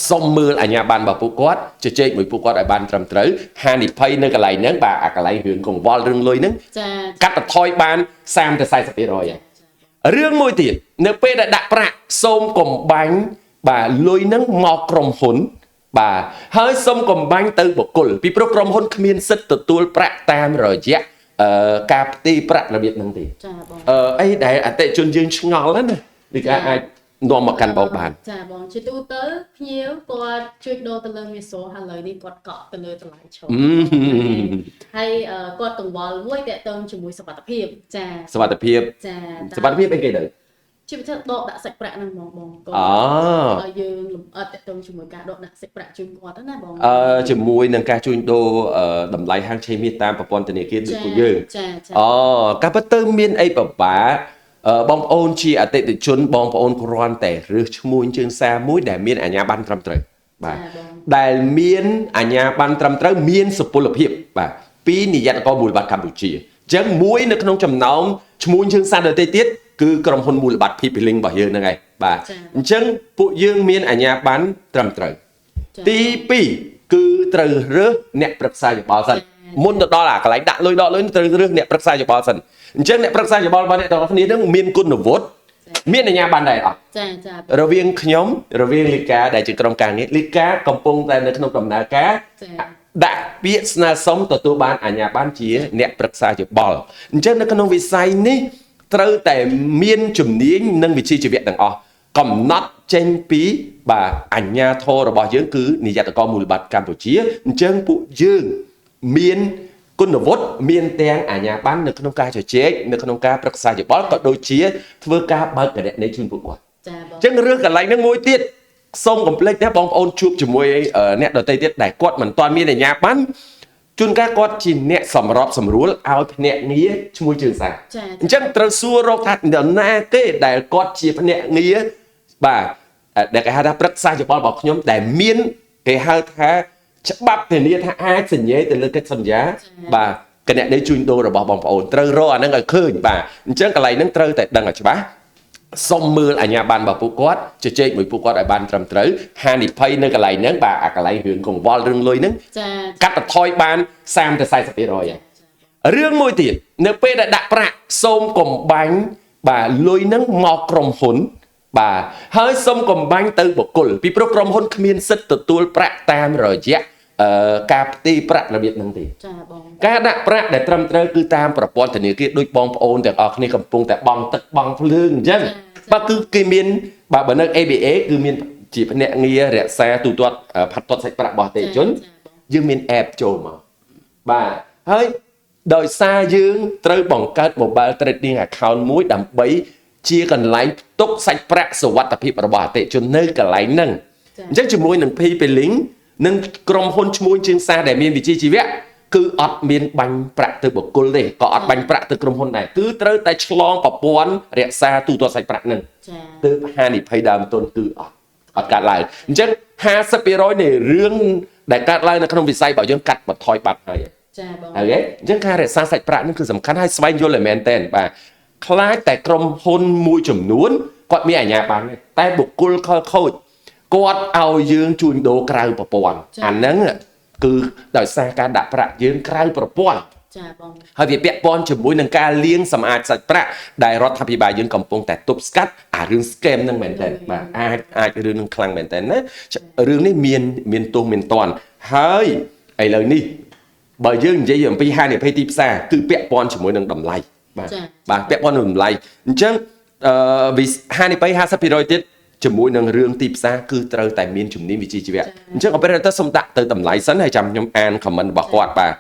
សុំមើលអាជ្ញាប័ណ្ណរបស់ពួកគាត់ជជែកមួយពួកគាត់ឲ្យបានត្រឹមត្រូវហានិភ័យនៅកន្លែងហ្នឹងបាទអាកន្លែងរឿងកង្វល់រឿងលុយហ្នឹងកាត់បន្ថយបាន30ទៅ40%ហើយរឿងមួយទៀតនៅពេលដែលដាក់ប្រាក់សូមកុំបាញ់បាទលុយហ្នឹងមកក្រុមហ៊ុនបាទហើយសូមកុំបាញ់ទៅបុគ្គលពីព្រោះក្រុមហ៊ុនគ្មានសិទ្ធិទទួលប្រាក់តាមរយៈការផ្ទេរប្រាក់របៀបហ្នឹងទេចាបងអីដែលអតិជនយើងឆ្ងល់ណាដូចអាចនាំមកកាន់បងបានចាបងជាទូទៅភ្ញៀវគាត់ជួយដូរទៅលើមាសហើយឥឡូវនេះគាត់កក់ទៅលើតម្លៃឈប់ហើយគាត់កង្វល់មួយតាក់ទងជាមួយសុខភាពចាសុខភាពចាសុខភាពអីគេទៅជាពិសេសដកដាក់សាច់ប្រាក់ហ្នឹងបងគាត់ឲ្យយើងលំអិតតាក់ទងជាមួយការដកដាក់សាច់ប្រាក់ជូនគាត់ណាបងជាមួយនឹងការជួញដូរតម្លៃហាងឆេមាសតាមប្រព័ន្ធធនាគារដូចពួកយើងការពិតទៅមានអីពិបាកបងប្អូនជាអតិថិជនបងប្អូនគ្រាន់តែរើសឈ្មោះជើងសារមួយដែលមានអាជ្ញាប័ណ្ណត្រឹមត្រូវបាទដែលមានអាជ្ញាប័ណ្ណត្រឹមត្រូវមានសុពលភាពបាទពីនាយកដ្ឋានមូលបត្រកម្ពុជាអញ្ចឹងមួយនៅក្នុងចំណោមឈ្មោះជើងសារដទៃទៀតគឺក្រុមហ៊ុនមូលបត្រ P-Link របស់យើងហ្នឹងឯងបាទអញ្ចឹងពួកយើងមានអាជ្ញាប័ណ្ណត្រឹមត្រូវទី2គឺត្រូវរើសអ្នកប្រឹក្សាយោបល់សិនមុនទៅដល់អាកន្លែងដាក់លុយដកលុយត្រូវរើសអ្នកប្រឹក្សាយោបល់សិនអញ្ចឹងអ្នកប្រឹក្សាយោបល់របស់អ្នកទាំងអស់គ្នានឹងមានគុណវុឌ្ឍិមានអាជ្ញាប័ណ្ណដែរអត់ចារវាងខ្ញុំរវាងលីកាដែលជាក្រុមការងារលីកាកំពុងតែនៅក្នុងដំណើរការដាក់ពាក្យស្នើសុំទទួលបានអាជ្ញាប័ណ្ណជាអ្នកប្រឹក្សាយោបល់អញ្ចឹងនៅក្នុងវិស័យនេះត្រូវតែមានជំនាញនិងវិជ្ជាជីវៈទាំងអស់កំណត់ចេញពីបាទអាជ្ញាធររបស់យើងគឺនាយកដ្ឋានមូលបត្រកម្ពុជាអញ្ចឹងពួកយើងមានគុណវុឌ្ឍិមានទាំងអាជ្ញាប័ណ្ណនៅក្នុងការជជែកនៅក្នុងការប្រឹក្សាយោបល់ក៏ដូចជាធ្វើការបើកគណនីជូនពួកគាត់ចាបងអញ្ចឹងរឿងកន្លែងហ្នឹងមួយទៀតសូមកុំភ្លេចណាបងប្អូនជួបជាមួយអ្នកដទៃទៀតដែលគាត់មិនទាន់មានអាជ្ញាប័ណ្ណជួនកាលគាត់ជាអ្នកសម្របសម្រួលឲ្យភ្នាក់ងារឈ្មោះជើងសារអញ្ចឹងត្រូវសួររកថានរណាទេដែលគាត់ជាភ្នាក់ងារបាទដែលគេហៅថាប្រឹក្សាយោបល់របស់ខ្ញុំដែលមានគេហៅថាច្បាប់ធានាថាអាចសញ្ញេទៅលើកិច្ចសន្យាបាទគណនីជួញដូររបស់បងប្អូនត្រូវរកអាហ្នឹងឲ្យឃើញបាទអញ្ចឹងកន្លែងហ្នឹងត្រូវតែដឹងឲ្យច្បាស់សុំមើលអាជ្ញាប័ណ្ណរបស់ពួកគាត់ជជែកមួយពួកគាត់ឲ្យបានត្រឹមត្រូវហានិភ័យនៅកន្លែងហ្នឹងបាទអាកន្លែងរឿងកង្វល់រឿងលុយហ្នឹងកាត់បន្ថយបាន30ទៅ40%ហើយរឿងមួយទៀតនៅពេលដែលដាក់ប្រាក់សូមកុំបាញ់បាទលុយហ្នឹងមកក្រុមហ៊ុនបាទហើយសូមកុំបាញ់ទៅបុគ្គលពីព្រោះក្រុមហ៊ុនគ្មានសិទ្ធិទទួលប្រាក់តាមរយៈការផ្ទេរប្រាក់របៀបហ្នឹងទេចាបងការដាក់ប្រាក់ដែលត្រឹមត្រូវគឺតាមប្រព័ន្ធធនាគារដូចបងប្អូនទាំងអស់គ្នាកំពុងតែបង់ទឹកបង់ភ្លើងអញ្ចឹងបាទគឺគេមានបាទបើនៅ ABA គឺមានជាភ្នាក់ងាររក្សាទូទាត់ផាត់ទាត់សាច់ប្រាក់របស់អតិថិជនយើងមាន app ចូលមកបាទហើយដោយសារយើងត្រូវបង្កើត mobile trading account មួយដើម្បីជាកន្លែងផ្ទុកសាច់ប្រាក់សុវត្ថិភាពរបស់អតិថិជននៅកន្លែងហ្នឹងអញ្ចឹងជាមួយនឹង P-Link និងក្រុមហ៊ុនឈ្មោះជើងសារដែលមានវិជ្ជាជីវៈគឺអត់មានបាញ់ប្រាក់ទៅបុគ្គលទេក៏អត់បាញ់ប្រាក់ទៅក្រុមហ៊ុនដែរគឺត្រូវតែឆ្លងប្រព័ន្ធរក្សាទូទាត់សាច់ប្រាក់ហ្នឹងទើបហានិភ័យដើមទុនគឺអត់កាត់ឡើងអញ្ចឹង50%នៃរឿងដែលកាត់ឡើងនៅក្នុងវិស័យរបស់យើងកាត់បន្ថយបាត់ហើយចាបងហើយអញ្ចឹងការរក្សាសាច់ប្រាក់ហ្នឹងគឺសំខាន់ហើយស្វែងយល់ឲ្យមែនតើបាទខ្លាចតែក្រុមហ៊ុនមួយចំនួនគាត់មានអាជ្ញាប័ណ្ណតែបុគ្គលខលខូចគាត់ឲ្យយើងជួញដូរក្រៅប្រព័ន្ធអាហ្នឹងគឺដោយសារការដាក់ប្រាក់យើងក្រៅប្រព័ន្ធចាបងហើយវាពាក់ព័ន្ធជាមួយនឹងការលាងសម្អាតសាច់ប្រាក់ដែលរដ្ឋាភិបាលយើងកំពុងតែទប់ស្កាត់អារឿង scam ហ្នឹងមែនតើបាទអាចរឿងនឹងខ្លាំងមែនតើណារឿងនេះមានទោសមានតន់ហើយឥឡូវនេះបើយើងនិយាយអំពីហានិភ័យទីផ្សារគឺពាក់ព័ន្ធជាមួយនឹងតម្លៃបាទពាក់ព័ន្ធនឹងតម្លៃអញ្ចឹងហានិភ័យ50%ទៀតជាមួយនឹងរឿងទីផ្សារគឺត្រូវតែមានជំនាញវិជ្ជាជីវៈអញ្ចឹង operator សូមដាក់ទៅតម្លៃសិនហើយចាំខ្ញុំអាន comment របស់គាត់បាទ